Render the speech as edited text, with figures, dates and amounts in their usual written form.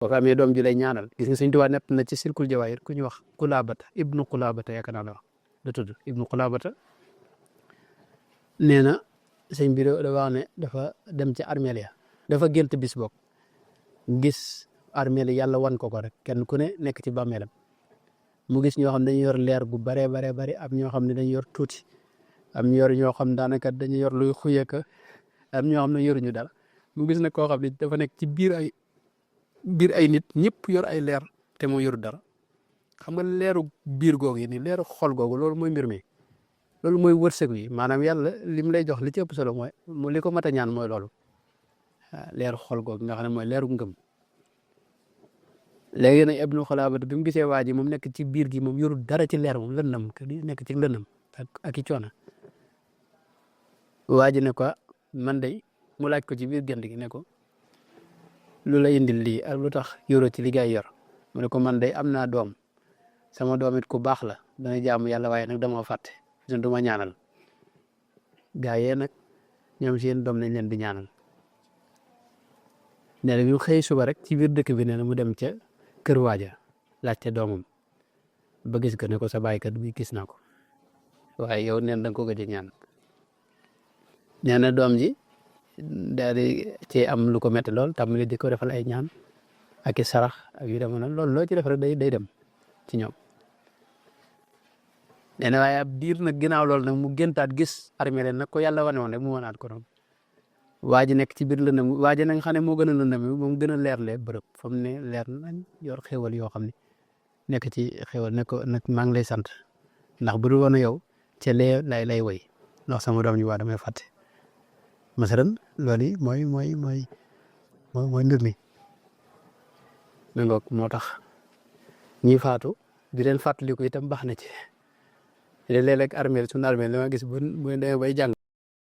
boo ko amee doom ju lay ñaanal gis nga Sëñ Tuubaa nett na ci Silkul Jawaahir ku ñu wax Kulaabata ibnu Kulaabata yaakaar naa la wax la tudd ibnu Kulaabata nee na sëñ bi da wax ne dafa dem ci armeel ya dafa gént bis bokk gis armeel yi yàlla wan ko rek kenn ku ne nekk ci bàmmeelam mu gis ñoo xam ne dañu yor leer gu baree baree bari am ñoo xam ne dañu yor tuuti am ñoo xam daanaka dañu yor luy xuyeka am ñoo xam ne yoruñu dara mu gis nag koo xam ne dafa nekk ci biir ay nit ñëpp yor ay leer te moo yoru dara xam nga leeru biir googu yi nii leeru xol googu loolu mooy mbir mi loolu mooy wërsëg wi maanaam yàlla lim lay jox li ci ëpp solo mooy li ko mat a ñaan mooy loolu leeru xol googu nga xam ne mooy leeru ngëm léegi nag Ibnu Xulaabata bi mu gisee waa ji moom nekk ci biir gi moom yorul dara ci leer moom lëndam nekk ci lëndam ak i coono waa ji ne ko man day mu laaj ko ci biir gént gi ne ko lu la indil lii ak lu tax yoroo ci li ngay yor mu ne ko man day am naa doom sama doom it ku baax la dana jaamu yàlla waaye nag dama fàtte du ma ñaanal gaa yee nag ñoom seen doom nañ leen di ñaanal nee na bi mu xëy suba rek ci biir dëkk bi nee na mu dem ca kër waaja laajte doomam ba gis ko ne ko sa baay kat bi gis naa ko waaye yow neen da nga ko gëj a ñaan nee na doom ji daal di ci am lu ko métti lool tàmbali di ko defal ay ñaan ak i sarax ak yu demoon noonu loolu loo ci def rek day dem ci ñoom nee na waaye ab diir nag ginnaaw loolu nag mu géntaat gis armée leen nag ko yàlla wane woon rek mu wanaat ko noonu waa ji nekk ci biir lëndëm waa ji nag xam ne moo gën a lëndëm moom gën a leerle bërëb fa mu ne leer nañ yor xéwal yoo xam ne nekk ci xéwal ne ko nag maa ngi lay sant ndax bu dul woon yow ca lee lay woy ndax sama doom ñu waa damay fàtte masalan loolu yi mooy mbir mi mi ngoog moo tax ñi faatu di leen fàttaliku itam baax na ci léeg-léeg armée suñu armée li ma gis bu demee bay jàng